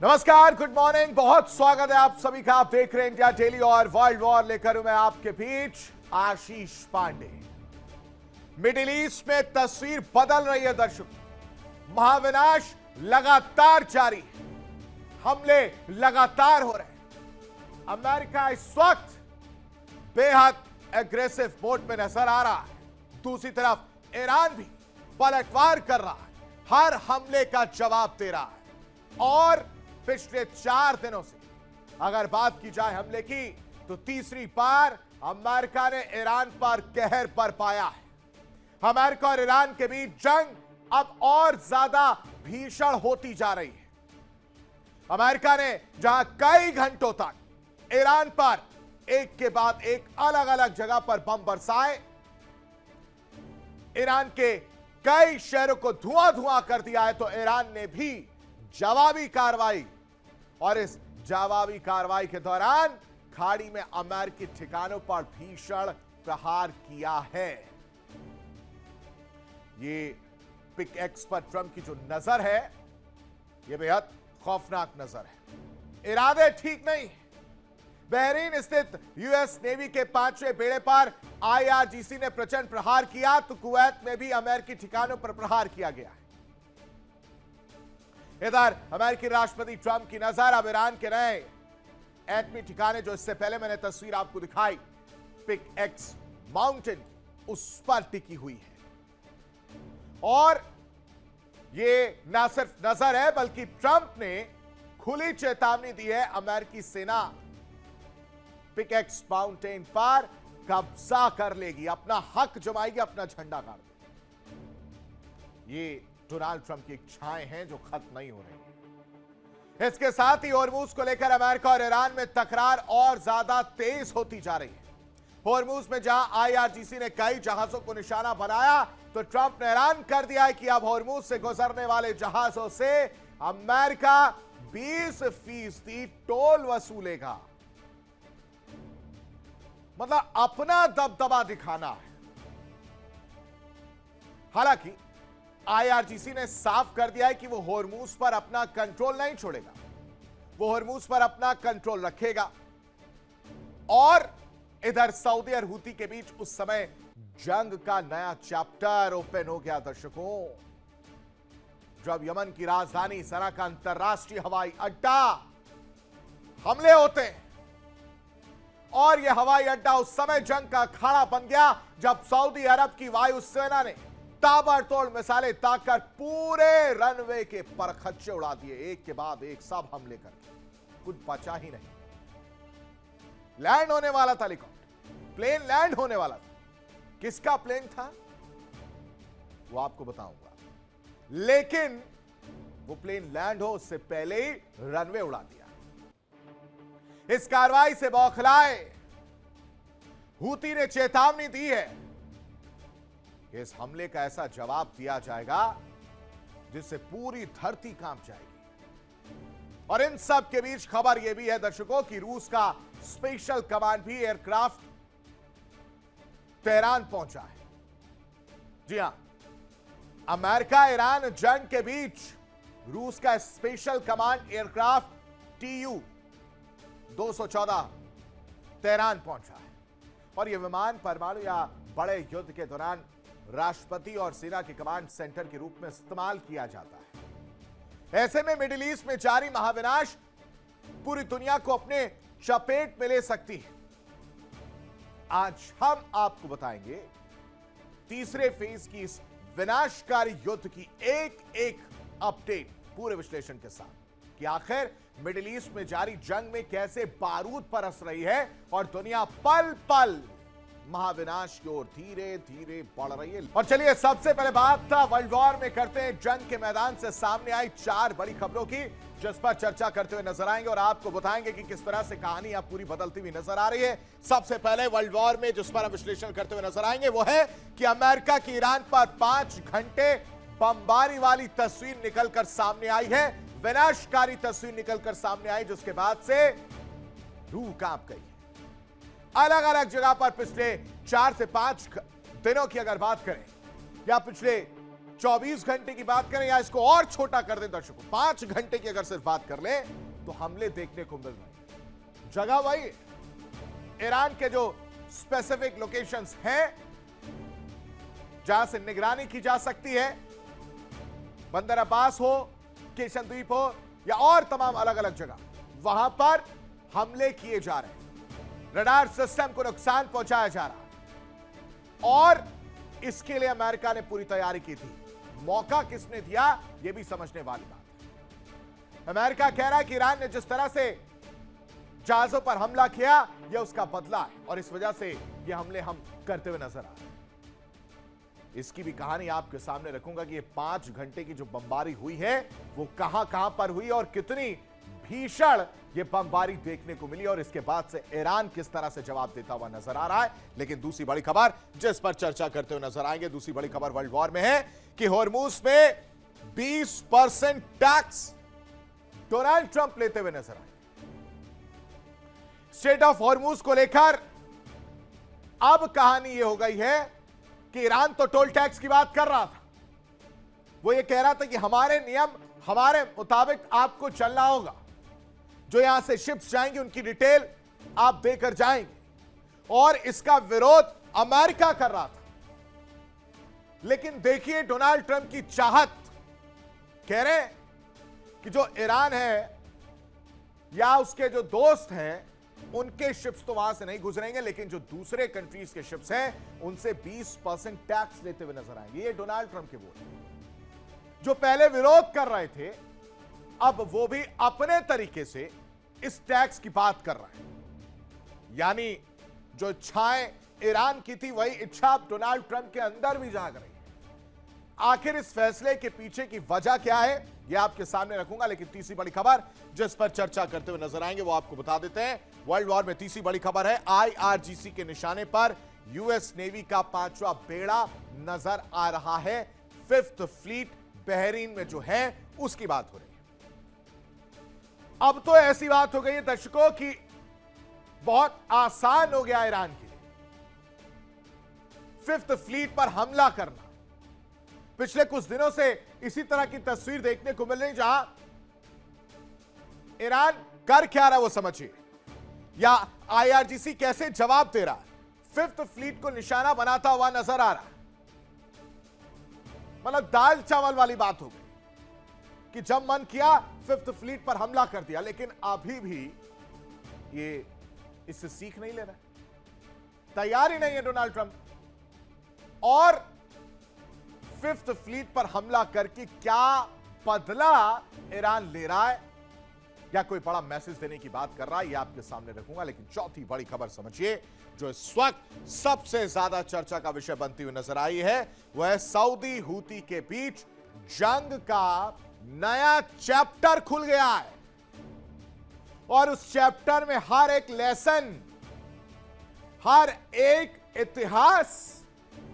नमस्कार, good morning, बहुत स्वागत है आप सभी का। आप देख रहे हैं इंडिया डेली और वर्ल्ड वॉर लेकर हूं मैं आपके बीच आशीष पांडे। मिडिल ईस्ट में तस्वीर बदल रही है दर्शकों। महाविनाश लगातार जारी है, हमले लगातार हो रहे हैं। अमेरिका इस वक्त बेहद एग्रेसिव मोड में नजर आ रहा है। दूसरी तरफ ईरान भी पलटवार कर रहा है, हर हमले का जवाब दे रहा है। और पिछले 4 दिनों से अगर बात की जाए हमले की, तो तीसरी बार अमेरिका ने ईरान पर कहर बरपाया है। अमेरिका और ईरान के बीच जंग अब और ज्यादा भीषण होती जा रही है। अमेरिका ने जहां कई घंटों तक ईरान पर एक के बाद एक अलग अलग जगह पर बम बरसाए, ईरान के कई शहरों को धुआं धुआं कर दिया है, तो ईरान ने भी जवाबी कार्रवाई, और इस जवाबी कार्रवाई के दौरान खाड़ी में अमेरिकी ठिकानों पर भीषण प्रहार किया है। ये पिक एक्स पर ट्रंप की जो नजर है, यह बेहद खौफनाक नजर है। इरादे ठीक नहीं। बहरीन स्थित यूएस नेवी के 5वें बेड़े पर आईआरजीसी ने प्रचंड प्रहार किया, तो कुवैत में भी अमेरिकी ठिकानों पर प्रहार किया गया है। इधर अमेरिकी राष्ट्रपति ट्रंप की नजर अब ईरान के नए एटमी ठिकाने, जो इससे पहले मैंने तस्वीर आपको दिखाई पिक एक्स माउंटेन, उस पर टिकी हुई है। और ये ना सिर्फ नजर है, बल्कि ट्रंप ने खुली चेतावनी दी है, अमेरिकी सेना पिक एक्स माउंटेन पर कब्जा कर लेगी, अपना हक जमाएगी, अपना झंडा गाड़ देगी। ये डोनाल्ड ट्रंप की इच्छाएं हैं जो खत्म नहीं हो रही। इसके साथ ही होर्मुज को लेकर अमेरिका और ईरान में तकरार और ज्यादा तेज होती जा रही है। होर्मुज में जहां आईआरजीसी ने कई जहाजों को निशाना बनाया, तो ट्रंप ने ऐलान कर दिया है कि अब होर्मुज से गुजरने वाले जहाजों से अमेरिका 20% टोल वसूलेगा। मतलब अपना दबदबा दिखाना है। हालांकि आईआरजीसी ने साफ कर दिया है कि वो होर्मुज पर अपना कंट्रोल नहीं छोड़ेगा, वो होर्मुज पर अपना कंट्रोल रखेगा। और इधर सऊदी और हूती के बीच उस समय जंग का नया चैप्टर ओपन हो गया दर्शकों, जब यमन की राजधानी सना का अंतरराष्ट्रीय हवाई अड्डा हमले होते हैं। और यह हवाई अड्डा उस समय जंग का अखाड़ा बन गया, जब सऊदी अरब की वायुसेना ने ताबड़तोड़ मिसाइलें ताककर पूरे रनवे के परखच्चे उड़ा दिए, एक के बाद एक सब हमले करके, कुछ बचा ही नहीं। लैंड होने वाला था हेलीकॉप्टर, प्लेन लैंड होने वाला था। किसका प्लेन था वो आपको बताऊंगा, लेकिन वो प्लेन लैंड हो उससे पहले ही रनवे उड़ा दिया। इस कार्रवाई से बौखलाए हूती ने चेतावनी दी है, इस हमले का ऐसा जवाब दिया जाएगा जिससे पूरी धरती कांप जाएगी। और इन सब के बीच खबर यह भी है दर्शकों कि रूस का स्पेशल कमांड भी एयरक्राफ्ट तेहरान पहुंचा है। जी हां, अमेरिका ईरान जंग के बीच रूस का special command aircraft TU-214 Tehran पहुंचा है। और यह विमान परमाणु या बड़े युद्ध के दौरान राष्ट्रपति और सेना के कमांड सेंटर के रूप में इस्तेमाल किया जाता है। ऐसे में मिडिल ईस्ट में जारी महाविनाश पूरी दुनिया को अपने चपेट में ले सकती है। आज हम आपको बताएंगे तीसरे फेज की इस विनाशकारी युद्ध की एक एक अपडेट पूरे विश्लेषण के साथ, कि आखिर मिडिल ईस्ट में जारी जंग में कैसे बारूद बरस रही है और दुनिया पल पल महाविनाश की ओर धीरे धीरे बढ़ रही है। और चलिए सबसे पहले बात वर्ल्ड वॉर में करते हैं जंग के मैदान से सामने आई 4 बड़ी खबरों की, जिस पर चर्चा करते हुए नजर आएंगे और आपको बताएंगे कि किस तरह से कहानी अब पूरी बदलती हुई नजर आ रही है। सबसे पहले वर्ल्ड वॉर में जिस पर हम विश्लेषण करते हुए नजर आएंगे वो है कि अमेरिका की ईरान पर 5 घंटे बमबारी वाली तस्वीर निकलकर सामने आई है, विनाशकारी तस्वीर निकलकर सामने आई, जिसके बाद से रूह कांप गई। अलग अलग जगह पर पिछले 4 से 5 दिनों की अगर बात करें, या पिछले 24 घंटे की बात करें या इसको और छोटा कर दें दर्शकों, 5 घंटे की अगर सिर्फ बात कर ले तो हमले देखने को मिल रहे हैं। जगह वही ईरान के जो स्पेसिफिक लोकेशंस हैं जहां से निगरानी की जा सकती है, बंदर अब्बास हो, केशन द्वीप हो या और तमाम अलग अलग जगह, वहां पर हमले किए जा रहे हैं, रडार सिस्टम को नुकसान पहुंचाया जा रहा है और इसके लिए अमेरिका ने पूरी तैयारी की थी। मौका किसने दिया, यह भी समझने वाली बात है। अमेरिका कह रहा है कि ईरान ने जिस तरह से जहाजों पर हमला किया यह उसका बदला है और इस वजह से यह हमले हम करते हुए नजर आ रहे हैं। इसकी भी कहानी आपके सामने रखूंगा कि ये 5 घंटे की जो बमबारी हुई है वो कहां कहां पर हुई और कितनी भीषण ये बमबारी देखने को मिली और इसके बाद से ईरान किस तरह से जवाब देता हुआ नजर आ रहा है। लेकिन दूसरी बड़ी खबर जिस पर चर्चा करते हुए नजर आएंगे, दूसरी बड़ी खबर वर्ल्ड वॉर में है कि हॉर्मूज में 20% टैक्स डोनाल्ड ट्रंप लेते हुए नजर आए। स्ट्रेट ऑफ हॉर्मूज को लेकर अब कहानी यह हो गई है कि ईरान तो टोल टैक्स की बात कर रहा था, वो ये कह रहा था कि हमारे नियम हमारे मुताबिक आपको चलना होगा, जो यहां से शिप्स जाएंगी उनकी डिटेल आप देकर जाएंगे और इसका विरोध अमेरिका कर रहा था। लेकिन देखिए डोनाल्ड ट्रंप की चाहत, कह रहे हैं कि जो ईरान है या उसके जो दोस्त हैं उनके शिप्स तो वहां से नहीं गुजरेंगे, लेकिन जो दूसरे कंट्रीज के शिप्स हैं उनसे 20% टैक्स लेते हुए नजर आएंगे। ये डोनाल्ड ट्रंप के बोल, जो पहले विरोध कर रहे थे अब वो भी अपने तरीके से इस टैक्स की बात कर रहे हैं। यानी जो इच्छाएं ईरान की थी वही इच्छा डोनाल्ड ट्रंप के अंदर भी जाग रही है। आखिर इस फैसले के पीछे की वजह क्या है यह आपके सामने रखूंगा, लेकिन तीसरी बड़ी खबर जिस पर चर्चा करते हुए नजर आएंगे वो आपको बता देते हैं। वर्ल्ड वॉर में तीसरी बड़ी खबर है, आईआरजीसी के निशाने पर यूएस नेवी का 5वां बेड़ा नजर आ रहा है। 5th फ्लीट बहरीन में जो है उसकी बात हो रही है। अब तो ऐसी बात हो गई है दर्शकों कि बहुत आसान हो गया ईरान के लिए 5th फ्लीट पर हमला करना। पिछले कुछ दिनों से इसी तरह की तस्वीर देखने को मिल रही, जहां ईरान कर क्या रहा है वो समझिए, या आईआरजीसी कैसे जवाब दे रहा है। 5th फ्लीट को निशाना बनाता हुआ नजर आ रहा है। मतलब दाल चावल वाली बात हो गई कि जब मन किया 5th फ्लीट पर हमला कर दिया, लेकिन अभी भी ये इससे सीख नहीं ले रहा, तैयार ही नहीं है डोनाल्ड ट्रंप। और 5th फ्लीट पर हमला करके क्या बदला ईरान ले रहा है या कोई बड़ा मैसेज देने की बात कर रहा है, यह आपके सामने रखूंगा। लेकिन चौथी बड़ी खबर समझिए जो इस वक्त सबसे ज्यादा चर्चा का विषय बनती हुई नजर आई है, वह है सऊदी हूती के बीच जंग का नया चैप्टर खुल गया है और उस चैप्टर में हर एक लेसन, हर एक इतिहास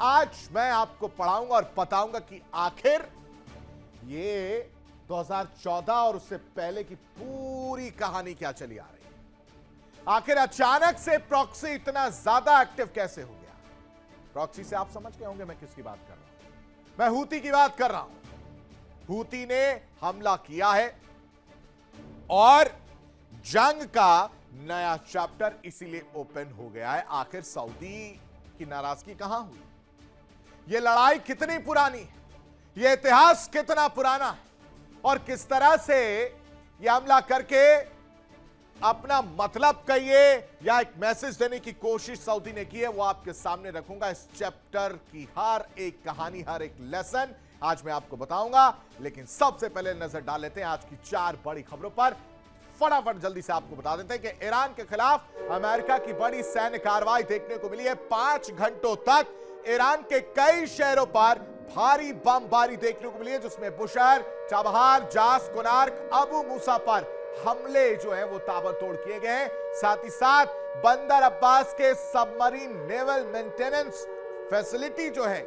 आज मैं आपको पढ़ाऊंगा और बताऊंगा कि आखिर ये 2014 और उससे पहले की पूरी कहानी क्या चली आ रही है। आखिर अचानक से प्रॉक्सी इतना ज्यादा एक्टिव कैसे हो गया। प्रॉक्सी से आप समझ गए होंगे मैं किसकी बात कर रहा हूं, मैं हूती की बात कर रहा हूं। हूती ने हमला किया है और जंग का नया चैप्टर इसीलिए ओपन हो गया है। आखिर सऊदी की नाराजगी कहां हुई, यह लड़ाई कितनी पुरानी है, यह इतिहास कितना पुराना है और किस तरह से यह हमला करके अपना मतलब कहिए या एक मैसेज देने की कोशिश सऊदी ने की है, वो आपके सामने रखूंगा। इस चैप्टर की हर एक कहानी, हर एक लेसन आज मैं आपको बताऊंगा। लेकिन सबसे पहले नजर डाल लेते हैं आज की 4 बड़ी खबरों पर। फटाफट जल्दी से आपको बता देते हैं कि ईरान के खिलाफ अमेरिका की बड़ी सैन्य कार्रवाई देखने को मिली है। 5 घंटों तक ईरान के कई शहरों पर भारी बमबारी देखने को मिली है, जिसमें बुशहर, चाबहार, जास, कोनार्क, अबू मूसा पर हमले जो है वो ताबड़तोड़ किए गए हैं। साथ ही साथ बंदर अब्बास के सबमरीन नेवल मेंटेनेंस फैसिलिटी जो है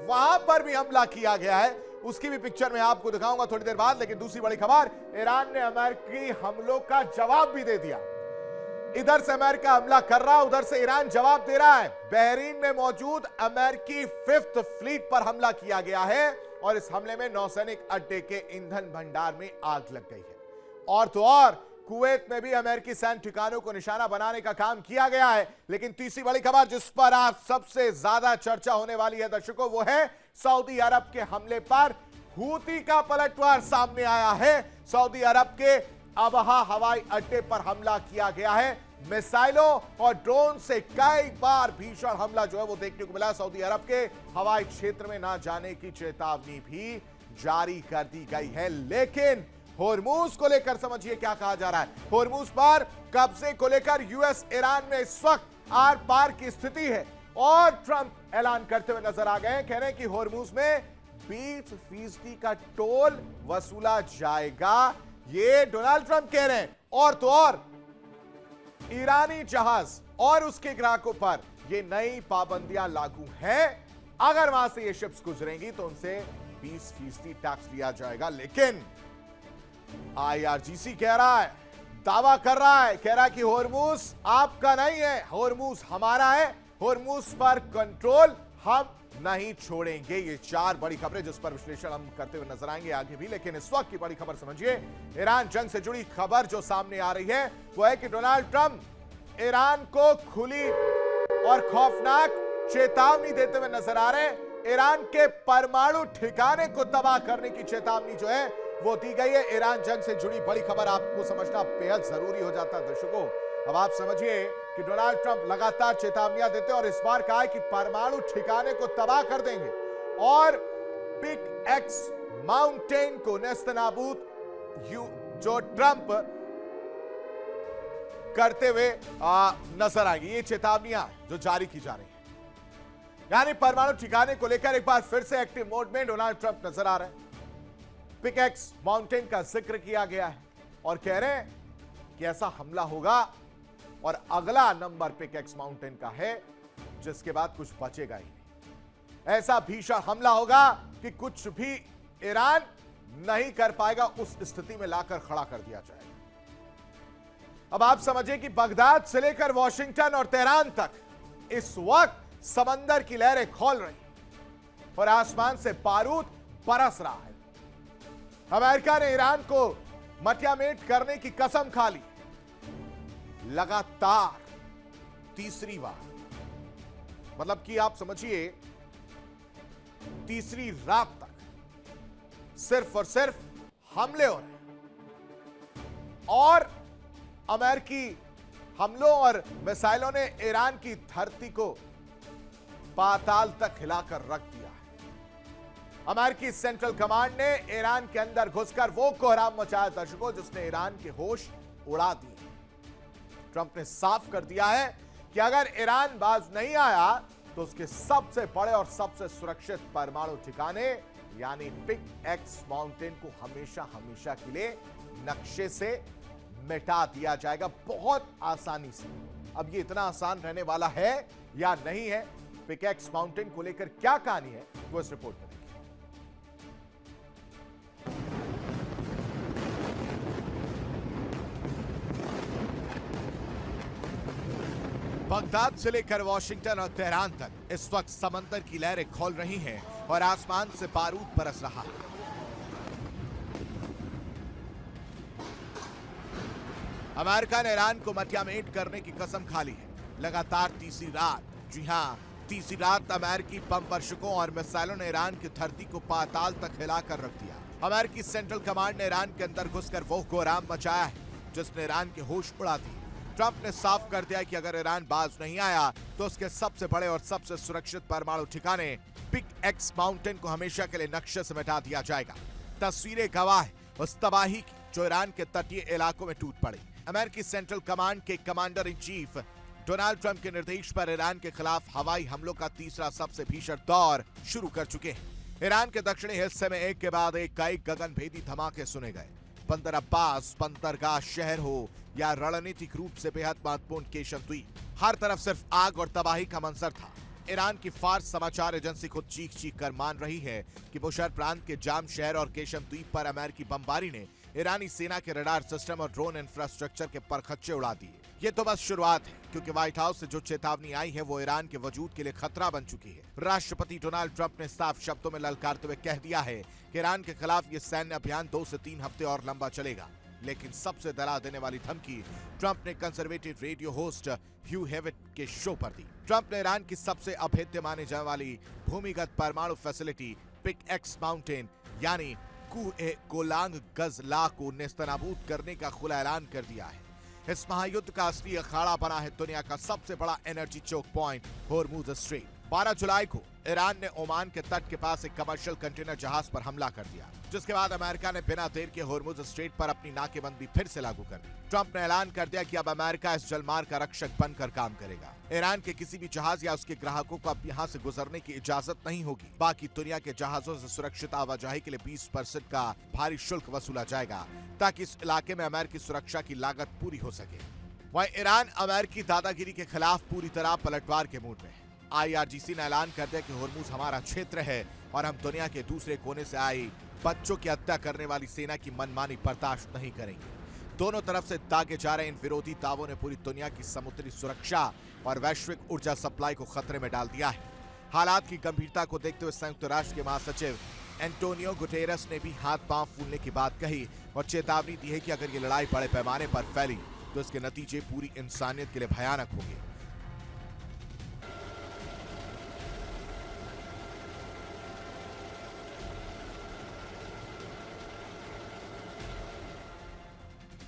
वहां पर भी हमला किया गया है, उसकी भी पिक्चर मैं आपको दिखाऊंगा थोड़ी देर बाद। लेकिन दूसरी बड़ी खबर, ईरान ने अमेरिकी हमलों का जवाब भी दे दिया। इधर से अमेरिका हमला कर रहा, उधर से ईरान जवाब दे रहा है। बहरीन में मौजूद अमेरिकी 5th फ्लीट पर हमला किया गया है और इस हमले में नौसैनिक अड्डे के ईंधन भंडार में आग लग गई है। और तो और कुवैत में भी अमेरिकी सैन्य ठिकानों को निशाना बनाने का काम किया गया है। लेकिन तीसरी बड़ी खबर जिस पर आज सबसे ज्यादा चर्चा होने वाली है दर्शकों, वो है सऊदी अरब के हमले पर हूती का पलटवार सामने आया है। सऊदी अरब के अबहा हवाई अड्डे पर हमला किया गया है। मिसाइलों और ड्रोन से कई बार भीषण हमला जो है वो देखने को मिला। सऊदी अरब के हवाई क्षेत्र में ना जाने की चेतावनी भी जारी कर दी गई है। लेकिन होर्मुज को लेकर समझिए क्या कहा जा रहा है। होर्मुज पर कब्जे को लेकर यूएस ईरान में इस वक्त आर पार की स्थिति है और ट्रंप ऐलान करते हुए नजर आ गए। कह रहे हैं कि होर्मुज में 20% का टोल वसूला जाएगा, ये डोनाल्ड ट्रंप कह रहे हैं। और तो और ईरानी जहाज और उसके ग्राहकों पर ये नई पाबंदियां लागू हैं। अगर वहां से ये शिप्स गुजरेंगी तो उनसे 20% टैक्स लिया जाएगा। लेकिन आईआरजीसी कह रहा है, दावा कर रहा है, कह रहा है कि होर्मुज आपका नहीं है, होर्मुज हमारा है, होर्मुज पर कंट्रोल हम नहीं छोड़ेंगे। ये चार बड़ी खबरें जिस पर विश्लेषण हम करते हुए नजर आएंगे आगे भी। लेकिन इस वक्त की बड़ी खबर समझिए, ईरान जंग से जुड़ी खबर जो सामने आ रही है वो है कि डोनाल्ड ट्रंप ईरान को खुली और खौफनाक चेतावनी देते हुए नजर आ रहे हैं। ईरान के परमाणु ठिकाने को तबाह करने की चेतावनी जो है वो दी गई है। ईरान जंग से जुड़ी बड़ी खबर आपको समझना बेहद जरूरी हो जाता है दर्शकों। अब आप समझिए कि डोनाल्ड ट्रंप लगातार चेतावनियां देते हैं और इस बार कहा है कि परमाणु ठिकाने को तबाह कर देंगे और पिक एक्स माउंटेन को नेस्तनाबूद जो ट्रंप करते हुए नजर आएंगी। ये चेतावनियां जो जारी की जा रही है, यानी परमाणु ठिकाने को लेकर एक बार फिर से एक्टिव मोड में डोनाल्ड ट्रंप नजर आ रहे हैं। पिकैक्स माउंटेन का जिक्र किया गया है और कह रहे हैं कि ऐसा हमला होगा और अगला नंबर पिकैक्स माउंटेन का है जिसके बाद कुछ बचेगा ही नहीं। ऐसा भीषण हमला होगा कि कुछ भी ईरान नहीं कर पाएगा, उस स्थिति में लाकर खड़ा कर दिया जाएगा। अब आप समझिए कि बगदाद से लेकर वॉशिंगटन और तेहरान तक इस वक्त समंदर की लहरें खोल रही और आसमान से बारूद बरस रहा है। अमेरिका ने ईरान को मटियामेट करने की कसम खा ली, लगातार तीसरी बार, मतलब कि आप समझिए तीसरी रात तक सिर्फ और सिर्फ हमले हो रहे हैं और अमेरिकी हमलों और मिसाइलों ने ईरान की धरती को पाताल तक हिलाकर रख दिया है। अमेरिकी सेंट्रल कमांड ने ईरान के अंदर घुसकर वो कोहराम मचाया दर्शकों जिसने ईरान के होश उड़ा दिए। ट्रंप ने साफ कर दिया है कि अगर ईरान बाज नहीं आया तो उसके सबसे बड़े और सबसे सुरक्षित परमाणु ठिकाने यानी पिक एक्स माउंटेन को हमेशा हमेशा के लिए नक्शे से मिटा दिया जाएगा, बहुत आसानी से। अब ये इतना आसान रहने वाला है या नहीं है, पिक एक्स माउंटेन को लेकर क्या कहानी है वो इस रिपोर्ट में देखिए। बगदाद से लेकर वॉशिंगटन और तेहरान तक इस वक्त समंदर की लहरें खोल रही हैं और आसमान से बारूद बरस रहा है। अमेरिका ने ईरान को मटियामेट करने की कसम खा ली है। लगातार तीसरी रात, जी हां, तीसरी रात अमेरिकी बम वर्षकों और मिसाइलों ने ईरान की धरती को पाताल तक हिलाकर रख दिया। अमेरिकी सेंट्रल कमांड ने ईरान के अंदर घुसकर वो कोहराम मचाया है जिसने ईरान के होश उड़ा दिए। ट्रंप ने साफ कर दिया कि अगर ईरान बाज नहीं आया तो उसके सबसे बड़े और सबसे सुरक्षित परमाणु ठिकाने पिक एक्स माउंटेन को हमेशा के लिए नक्शे से मिटा दिया जाएगा। तस्वीरें गवाह है उस तबाही की जो ईरान के तटीय इलाकों में टूट पड़ी। अमेरिकी सेंट्रल कमांड के commander in chief Donald Trump के निर्देश पर ईरान के खिलाफ हवाई हमलों का तीसरा सबसे भीषण दौर शुरू कर चुके हैं। ईरान के दक्षिणी हिस्से में एक के बाद एक कई गगनभेदी धमाके सुने गए। बंदर अब्बास बंदरगाह शहर हो या रणनीतिक रूप से बेहद महत्वपूर्ण केशम द्वीप, हर तरफ सिर्फ आग और तबाही का मंजर था। ईरान की फार्स समाचार एजेंसी खुद चीख चीख कर मान रही है कि बुशहर प्रांत के जाम शहर और केशम द्वीप पर अमेरिकी बमबारी ने ईरानी सेना के रडार सिस्टम और ड्रोन इंफ्रास्ट्रक्चर के परखच्चे उड़ा दिए। ये तो बस शुरुआत है, क्योंकि व्हाइट हाउस से जो चेतावनी आई है वो ईरान के वजूद के लिए खतरा बन चुकी है। राष्ट्रपति डोनाल्ड ट्रंप ने साफ शब्दों में ललकारते हुए कह दिया है कि ईरान के खिलाफ ये सैन्य अभियान 2 से 3 हफ्ते और लंबा चलेगा। लेकिन सबसे डरा देने वाली धमकी ट्रंप ने कंजर्वेटिव रेडियो होस्ट ह्यू हेविट के शो पर दी। ट्रंप ने ईरान की सबसे अभेद्य माने जाने वाली भूमिगत परमाणु फैसिलिटी पिक एक्स माउंटेन यानी कोलांग गजला को नेस्तनाबूद करने का खुला ऐलान कर दिया है। इस महायुद्ध का असली अखाड़ा बना है दुनिया का सबसे बड़ा energy choke point Hormuz strait. 12 जुलाई को ईरान ने ओमान के तट के पास एक कमर्शियल कंटेनर जहाज पर हमला कर दिया, जिसके बाद अमेरिका ने बिना देर के होर्मुज स्ट्रेट पर अपनी नाकेबंदी फिर से लागू कर दी। ट्रंप ने ऐलान कर दिया कि अब अमेरिका इस जलमार्ग का रक्षक बनकर काम करेगा। ईरान के किसी भी जहाज या उसके ग्राहकों को अब यहाँ से गुजरने की इजाजत नहीं होगी। बाकी दुनिया के जहाजों से सुरक्षित आवाजाही के लिए 20% का भारी शुल्क वसूला जाएगा, ताकि इस इलाके में अमेरिकी सुरक्षा की लागत पूरी हो सके। वहीं ईरान अमेरिकी दादागिरी के खिलाफ पूरी तरह पलटवार के मूड में है। IRGC ने ऐलान कर दिया कि होर्मुज हमारा क्षेत्र है और हम दुनिया के दूसरे कोने से आई बच्चों की हत्या करने वाली सेना की मनमानी बर्दाश्त नहीं करेंगे। दोनों तरफ से दागे जा रहे इन विरोधी दावों ने पूरी दुनिया की समुद्री सुरक्षा और वैश्विक ऊर्जा सप्लाई को खतरे में डाल दिया है। हालात की गंभीरता को देखते हुए संयुक्त राष्ट्र के महासचिव एंटोनियो गुटेरस ने भी हाथ पांव फूलने की बात कही और चेतावनी दी है कि अगर ये लड़ाई बड़े पैमाने पर फैली तो इसके नतीजे पूरी इंसानियत के लिए भयानक होंगे।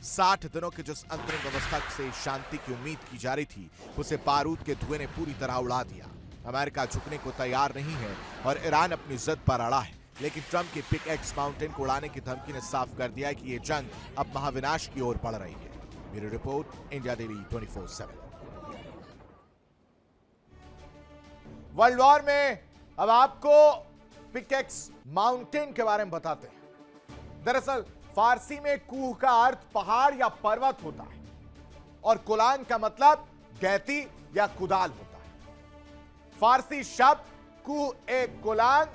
साठ दिनों के जिस अंतरिम व्यवस्था से शांति की उम्मीद की जा रही थी, उसे बारूद के धुएं ने पूरी तरह उड़ा दिया। अमेरिका झुकने को तैयार नहीं है और ईरान अपनी जिद पर अड़ा है, लेकिन ट्रंप की पिक एक्स माउंटेन को उड़ाने की धमकी ने साफ कर दिया है कि ये जंग अब महाविनाश की ओर बढ़ रही है। मेरी report, India daily 24/7। World war में अब आपको पिक एक्स माउंटेन के बारे में बताते हैं। दरअसल फारसी में कूह का अर्थ पहाड़ या पर्वत होता है और कुलान का मतलब गैती या कुदाल होता है। फारसी शब्द कूह ए कुलान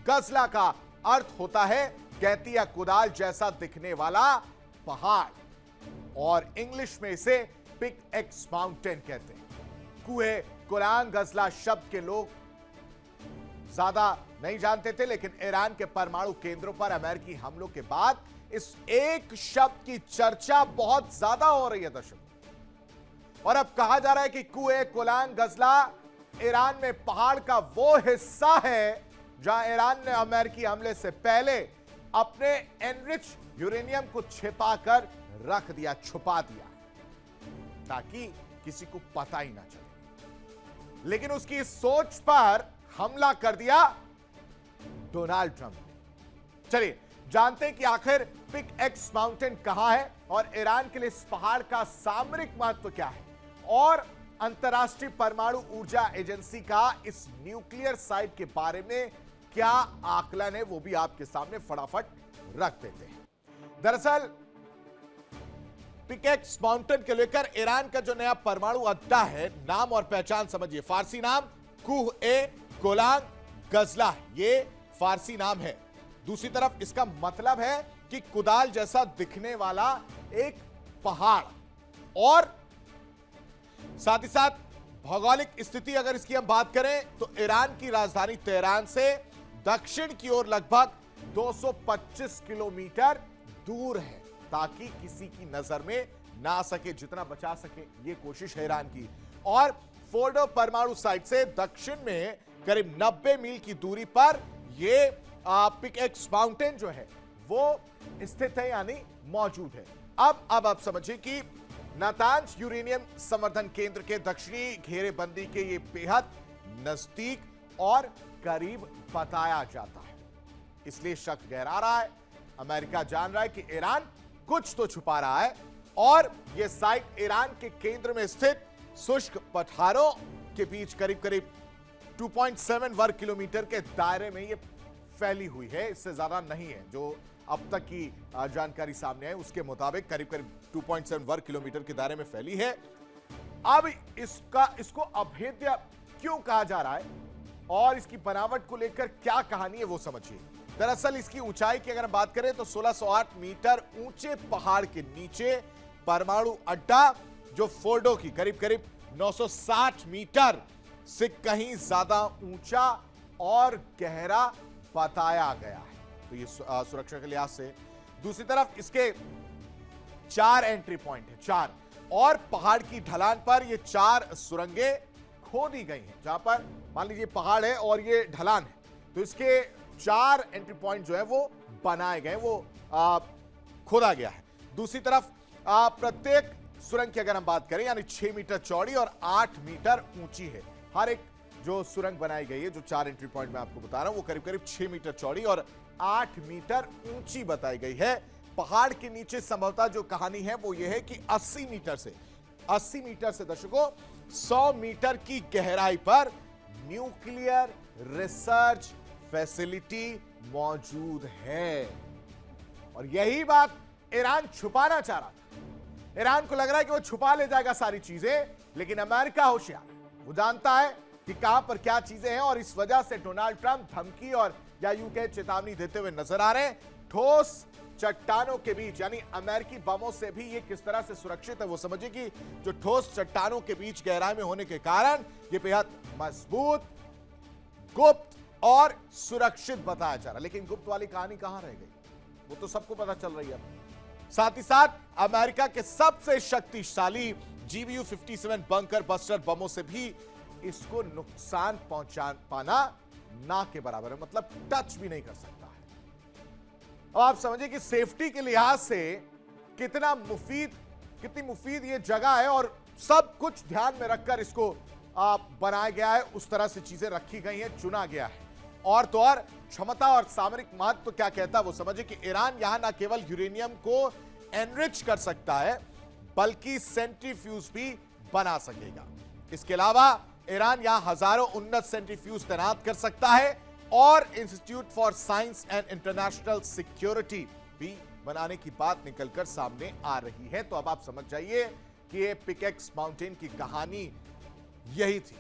गजला का अर्थ होता है गैती या कुदाल जैसा दिखने वाला पहाड़, और इंग्लिश में इसे पिक एक्स माउंटेन कहते हैं। कूह कुलान गजला शब्द के लोग ज्यादा नहीं जानते थे, लेकिन ईरान के परमाणु केंद्रों पर अमेरिकी हमलों के बाद इस एक शब्द की चर्चा बहुत ज्यादा हो रही है दर्शकों। और अब कहा जा रहा है कि कूए कुलान गजला ईरान में पहाड़ का वो हिस्सा है जहां ईरान ने अमेरिकी हमले से पहले अपने एनरिच यूरेनियम को छिपाकर रख दिया, छुपा दिया, ताकि किसी को पता ही ना चले। लेकिन उसकी इस सोच पर हमला कर दिया डोनाल्ड ट्रंप ने। चलिए जानते हैं कि आखिर पिक एक्स माउंटेन कहां है और ईरान के लिए इस पहाड़ का सामरिक महत्व क्या है, और अंतर्राष्ट्रीय परमाणु ऊर्जा एजेंसी का इस न्यूक्लियर साइट के बारे में क्या आकलन है, वो भी आपके सामने फटाफट रख देते हैं। दरअसल पिक एक्स माउंटेन के लेकर ईरान का जो नया परमाणु अड्डा है, नाम और पहचान समझिए। फारसी नाम कूह ए कोलांग गजला, ये फारसी नाम है। दूसरी तरफ इसका मतलब है कि कुदाल जैसा दिखने वाला एक पहाड़, और साथ ही साथ भौगोलिक स्थिति अगर इसकी हम बात करें तो ईरान की राजधानी तेहरान से दक्षिण की ओर लगभग 225 किलोमीटर दूर है, ताकि किसी की नजर में ना आ सके, जितना बचा सके ये कोशिश है ईरान की। और फोर्डो परमाणु साइट से दक्षिण में करीब 90 मील की दूरी पर ये पिक एक्स माउंटेन जो है वो स्थित है, यानी मौजूद है। अब आप समझिए कि नातांज यूरेनियम संवर्धन केंद्र के दक्षिणी घेरेबंदी के ये बेहद नजदीक और करीब बताया जाता है, इसलिए शक गहरा रहा है। अमेरिका जान रहा है कि ईरान कुछ तो छुपा रहा है, और यह साइट ईरान के केंद्र में स्थित शुष्क पठारों के बीच करीब करीब 2.7 वर्ग किलोमीटर के दायरे में यह फैली हुई है, इससे ज्यादा नहीं है। जो अब तक की जानकारी सामने है उसके मुताबिक करीब करीब 2.7 वर्ग किलोमीटर के दायरे में फैली है। अब इसको अभेद्य क्यों कहा जा रहा है और इसकी बनावट को लेकर क्या कहानी है वो समझिए। दरअसल इसकी ऊंचाई की अगर बात करें तो 1608 मीटर ऊंचे पहाड़ के नीचे परमाणु अड्डा, जो फोर्डो की करीब करीब 960 मीटर से कहीं ज्यादा ऊंचा और गहरा बताया गया है। तो ये सुरक्षा के लिहाज से। दूसरी तरफ इसके 4 एंट्री पॉइंट है, 4, और पहाड़ की ढलान पर ये 4 सुरंगें खोदी गई हैं। जहां पर मान लीजिए पहाड़ है और ये ढलान है, तो इसके 4 एंट्री पॉइंट जो है वो बनाए गए, वो खोदा गया है। दूसरी तरफ प्रत्येक सुरंग की अगर हम बात करें यानी 6 मीटर चौड़ी और 8 मीटर ऊंची है। हर एक जो सुरंग बनाई गई है, जो 4 एंट्री पॉइंट मैं आपको बता रहा हूं, वो करीब करीब 6 मीटर चौड़ी और 8 मीटर ऊंची बताई गई है। पहाड़ के नीचे संभवतः जो कहानी है वो ये है कि 80 मीटर से दर्शकों 100 मीटर की गहराई पर न्यूक्लियर रिसर्च फैसिलिटी मौजूद है। और यही बात ईरान छुपाना चाह रहा था। ईरान को लग रहा है कि वो छुपा ले जाएगा सारी चीजें, लेकिन अमेरिका होशियार, वो जानता है कि कहां पर क्या चीजें हैं, और इस वजह से डोनाल्ड ट्रंप धमकी और या यूं कहे चेतावनी देते हुए नजर आ रहे हैं। ठोस चट्टानों के बीच, यानी अमेरिकी बमों से भी ये किस तरह से सुरक्षित है वो समझिए कि जो ठोस चट्टानों के बीच गहराई में होने के कारण ये बेहद मजबूत, गुप्त और सुरक्षित बताया जा रहा है। लेकिन गुप्त वाली कहानी कहां रह गई, वो तो सबको पता चल रही है। साथ ही साथ अमेरिका के सबसे शक्तिशाली GBU-57 बंकर बस्टर बमों से भी इसको नुकसान पहुंचा पाना ना के बराबर है, मतलब टच भी नहीं कर सकता है। अब आप समझिए कि सेफ्टी के लिहाज से कितनी मुफीद ये जगह है, और सब कुछ ध्यान में रखकर इसको बनाया गया है, उस तरह से चीजें रखी गई हैं, चुना गया है। और तो और क्षमता और सामरिक महत्व तो क्या कहता है वो समझिए कि ईरान यहां ना केवल यूरेनियम को एनरिच कर सकता है, बल्कि सेंट्रीफ्यूज भी बना सकेगा। इसके अलावा ईरान यहां हजारों उन्नत सेंट्रीफ्यूज तैनात कर सकता है, और institute for science and international security भी बनाने की बात निकलकर सामने आ रही है। तो अब आप समझ जाइए कि ये पिकेक्स माउंटेन की कहानी यही थी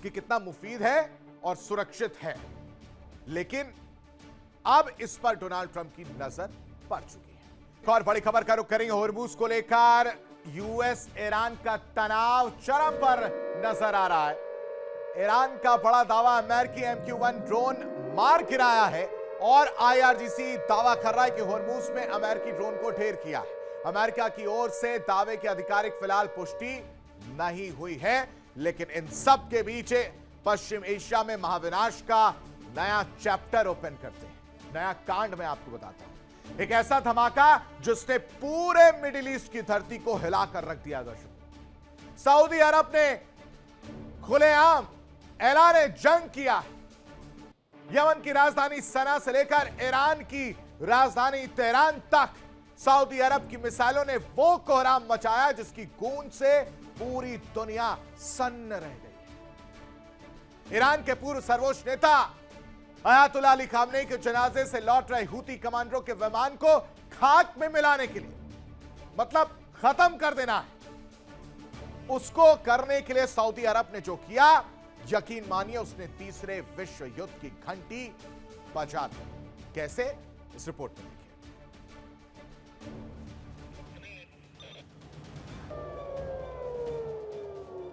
कि कितना मुफीद है और सुरक्षित है। लेकिन अब इस पर डोनाल्ड ट्रंप की नजर पड़ चुकी है। एक और बड़ी खबर का रुख करेंगे होर्मुज को लेकर। यूएस ईरान का तनाव चरम पर नजर आ रहा है। ईरान का बड़ा दावा, अमेरिकी MQ-1 ड्रोन मार गिराया है, और IRGC दावा कर रहा है कि होर्मुज में अमेरिकी ड्रोन को ढेर किया है। अमेरिका की ओर से दावे की आधिकारिक फिलहाल पुष्टि नहीं हुई है, लेकिन इन सब के बीच पश्चिम एशिया में महाविनाश का नया चैप्टर ओपन करते हैं। नया कांड मैं आपको बताता हूं, एक ऐसा धमाका जिसने पूरे मिडिल ईस्ट की धरती को हिलाकर रख दिया। दर्शकों, सऊदी अरब ने खुलेआम ऐलान जंग किया। यमन की राजधानी सना से लेकर ईरान की राजधानी तेहरान तक सऊदी अरब की मिसाइलों ने वो कोहराम मचाया जिसकी गूंज से पूरी दुनिया सन्न रह गई। ईरान के पूर्व सर्वोच्च नेता अयातुल्लाह अली खामनेई के जनाजे से लौट रहे हूती कमांडरों के विमान को खाक में मिलाने के लिए, मतलब खत्म कर देना है, उसको करने के लिए सऊदी अरब ने जो किया, यकीन मानिए उसने तीसरे विश्व युद्ध की घंटी बजा दी। कैसे, इस रिपोर्ट में देखिए।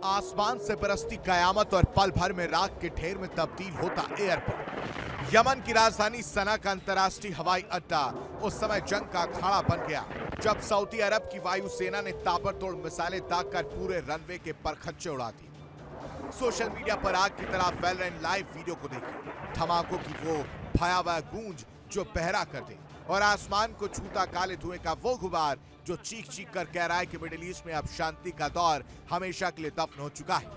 आसमान से बरसती कयामत और पल भर में राख के ढेर में तब्दील होता एयरपोर्ट। यमन की राजधानी सना का अंतर्राष्ट्रीय हवाई अड्डा उस समय जंग का अखाड़ा बन गया जब सऊदी अरब की वायुसेना ने ताबड़तोड़ मिसाइलें दागकर पूरे रनवे के परखच्चे उड़ा दी। सोशल मीडिया पर आग की तरह फैल रहे लाइव वीडियो को देखिए, धमाकों की वो भयावह गूंज जो बहरा कर दे, और आसमान को छूता काले धुएं का वो गुबार जो चीख चीख कर कह रहा है कि मिडिल ईस्ट में अब शांति का दौर हमेशा के लिए दफन हो चुका है।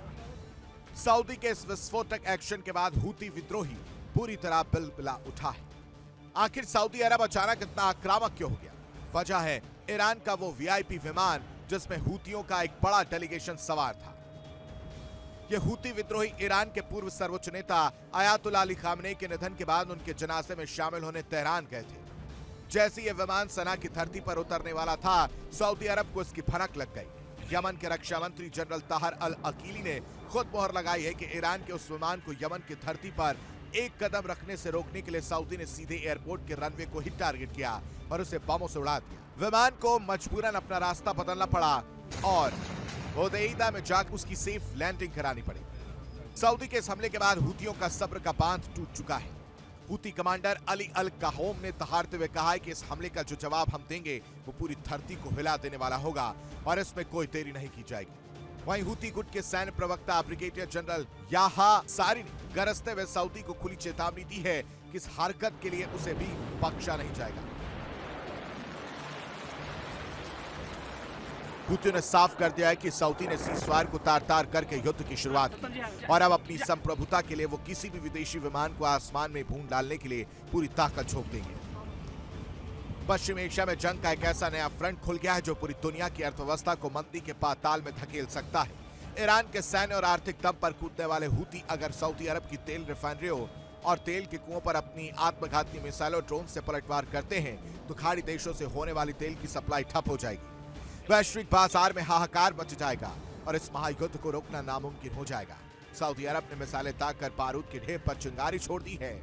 सऊदी के इस विस्फोटक एक्शन के बाद हूती विद्रोही पूरी तरह बिलबिला उठा है। आखिर सऊदी अरब अचानक इतना आक्रामक क्यों हो गया? वजह है ईरान का वो वीआईपी विमान जिसमें हूतियों का एक बड़ा डेलीगेशन सवार था। ये हूती विद्रोही ईरान के पूर्व सर्वोच्च नेता अयातुल्लाह अली खामनेई के निधन के बाद उनके जनाजे में शामिल होने तेहरान गए थे। जैसे ये विमान सना की धरती पर उतरने वाला था, सऊदी अरब को इसकी भनक लग गई। यमन के रक्षा मंत्री जनरल ताहर अल अकीली ने खुद मोहर लगाई है कि ईरान के उस विमान को यमन की धरती पर एक कदम रखने से रोकने के लिए सऊदी ने सीधे एयरपोर्ट के रनवे को ही टारगेट किया और उसे बमों से उड़ा दिया। विमान को मजबूरन अपना रास्ता बदलना पड़ा और होदेईदा में जाकर उसकी सेफ लैंडिंग करानी पड़ी। सऊदी के इस हमले के बाद हुतियों का सब्र का बांध टूट चुका है। हुती कमांडर अली अल काहोम ने दहाड़ते हुए कहा है कि इस हमले का जो जवाब हम देंगे वो पूरी धरती को हिला देने वाला होगा और इसमें कोई देरी नहीं की जाएगी। वहीं हुती गुट के सैन्य प्रवक्ता ब्रिगेडियर जनरल याहा सारी ने गरजते हुए सऊदी को खुली चेतावनी दी है कि इस हरकत के लिए उसे भी बख्शा नहीं जाएगा। हुतियों ने साफ कर दिया है कि सऊदी ने सीज़फायर को तार-तार करके युद्ध की शुरुआत की और अब अपनी संप्रभुता के लिए वो किसी भी विदेशी विमान को आसमान में भून डालने के लिए पूरी ताकत झोंक देंगे। पश्चिम एशिया में जंग का एक ऐसा नया फ्रंट खुल गया है जो पूरी दुनिया की अर्थव्यवस्था को मंदी के पाताल में धकेल सकता है। ईरान के सैन्य और आर्थिक दम पर कूदने वाले हुती अगर सऊदी अरब की तेल रिफाइनरियों और तेल के कुओं पर अपनी आत्मघाती मिसाइलों ड्रोन से पलटवार करते हैं तो खाड़ी देशों से होने वाली तेल की सप्लाई ठप हो जाएगी। वैश्विक बाजार में हाहाकार मच जाएगा और इस महायुद्ध को रोकना नामुमकिन हो जाएगा। सऊदी अरब ने मिसाइलें दागकर बारूद के ढेर पर चिंगारी छोड़ दी है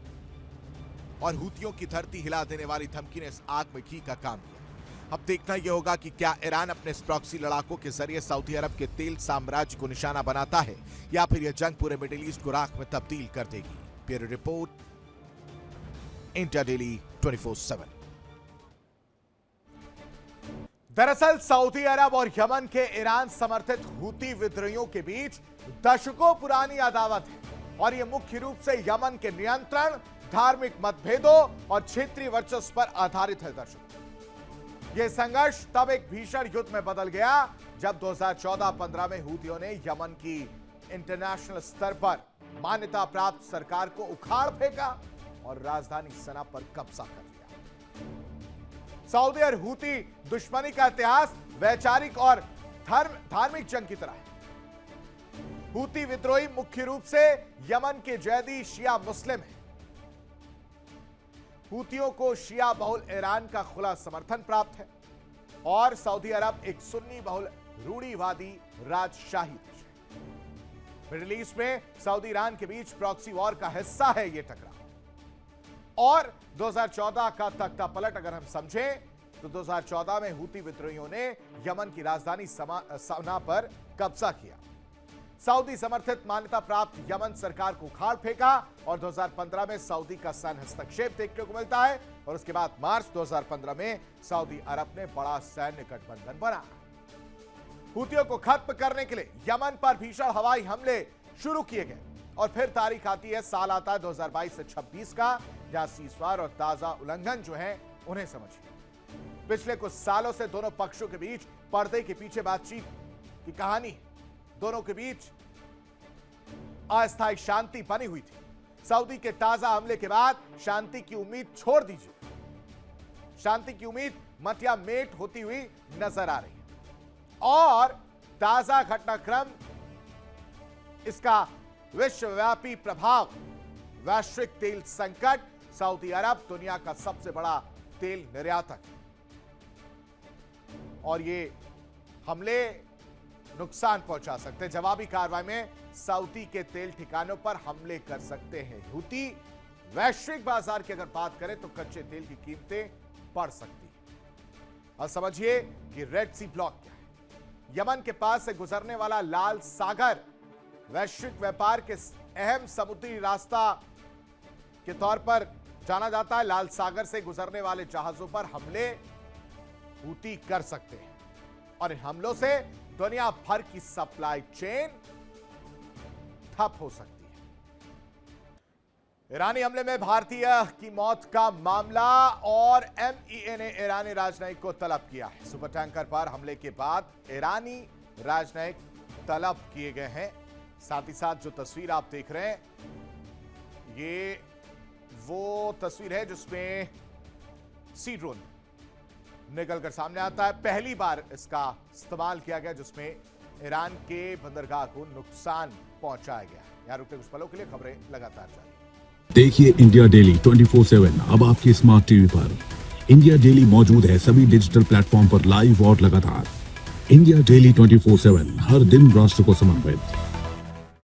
और हुतियों की धरती हिला देने वाली धमकी ने इस आग में घी का काम किया। अब देखना यह होगा कि क्या ईरान अपने प्रॉक्सी लड़ाकों के जरिए सऊदी अरब के तेल साम्राज्य को निशाना बनाता है या फिर यह जंग पूरे मिडिल ईस्ट को राख में तब्दील कर देगी। Bureau report, India daily 24/7। दरअसल सऊदी अरब और यमन के ईरान समर्थित हुती विद्रोहियों के बीच दशकों पुरानी अदावत है और यह मुख्य रूप से यमन के नियंत्रण, धार्मिक मतभेदों और क्षेत्रीय वर्चस्व पर आधारित है। दर्शकों, यह संघर्ष तब एक भीषण युद्ध में बदल गया जब 2014-15 में हुतियों ने यमन की इंटरनेशनल स्तर पर मान्यता प्राप्त सरकार को उखाड़ फेंका और राजधानी सना पर कब्जा कर लिया। सऊदी और हुती दुश्मनी का इतिहास वैचारिक और धार्मिक जंग की तरह है। हुती विद्रोही मुख्य रूप से यमन के जैदी शिया मुस्लिम हैं। हुतियों को शिया बहुल ईरान का खुला समर्थन प्राप्त है और सऊदी अरब एक सुन्नी बहुल रूढ़िवादी राजशाही देश है। मिडिल ईस्ट में सऊदी ईरान के बीच प्रॉक्सी वॉर का हिस्सा है यह टकराव। और 2014 का तख्ता पलट अगर हम समझें तो 2014 में हुती विद्रोहियों ने यमन की राजधानी सना पर कब्जा किया। सऊदी समर्थित मान्यता प्राप्त यमन सरकार को उखाड़ फेंका और 2015 में सऊदी का सैन्य हस्तक्षेप देखने को मिलता है और उसके बाद मार्च 2015 में सऊदी अरब ने बड़ा सैन्य गठबंधन बनाया। हुतियों को खत्म करने के लिए यमन पर भीषण हवाई हमले शुरू किए गए और फिर तारीख आती है, साल आता है 2022 से 26 का, जहां सीज़फायर और ताजा उल्लंघन जो है उन्हें समझिए। पिछले कुछ सालों से दोनों पक्षों के बीच पर्दे के पीछे बातचीत की कहानी, दोनों के बीच अस्थायी शांति बनी हुई थी। सऊदी के ताजा हमले के बाद शांति की उम्मीद छोड़ दीजिए, शांति की उम्मीद मटिया मेट होती हुई नजर आ रही है और ताजा घटनाक्रम, इसका विश्वव्यापी प्रभाव, वैश्विक तेल संकट, सऊदी अरब दुनिया का सबसे बड़ा तेल निर्यातक और ये हमले नुकसान पहुंचा सकते हैं। जवाबी कार्रवाई में सऊदी के तेल ठिकानों पर हमले कर सकते हैं हुती। वैश्विक बाजार की अगर बात करें तो कच्चे तेल की कीमतें बढ़ सकती हैं। और समझिए कि रेड सी ब्लॉक क्या है। यमन के पास से गुजरने वाला लाल सागर वैश्विक व्यापार के अहम समुद्री रास्ता के तौर पर जाना जाता है। लाल सागर से गुजरने वाले जहाजों पर हमले हुती कर सकते हैं और इन हमलों से दुनिया भर की सप्लाई चेन ठप हो सकती है। ईरानी हमले में भारतीय की मौत का मामला और एमईए ने ईरानी राजनयिक को तलब किया है। सुपर टैंकर पर हमले के बाद ईरानी राजनयिक तलब किए गए हैं। साथ ही साथ जो तस्वीर आप देख रहे हैं ये वो तस्वीर है जिसमें सी ड्रोन निकलकर सामने आता है। पहली बार इसका इस्तेमाल किया गया जिसमें ईरान के बंदरगाह को नुकसान पहुंचाया गया। यहां रुकते कुछ पलों के लिए खबरें लगातार जारी। देखिए इंडिया डेली 24/7 अब आपके स्मार्ट टीवी पर। इंडिया डेली मौजूद है सभी डिजिटल प्लेटफॉर्म पर लाइव और लगातार। इंडिया डेली 24/7 हर दिन राष्ट्र को समर्पित।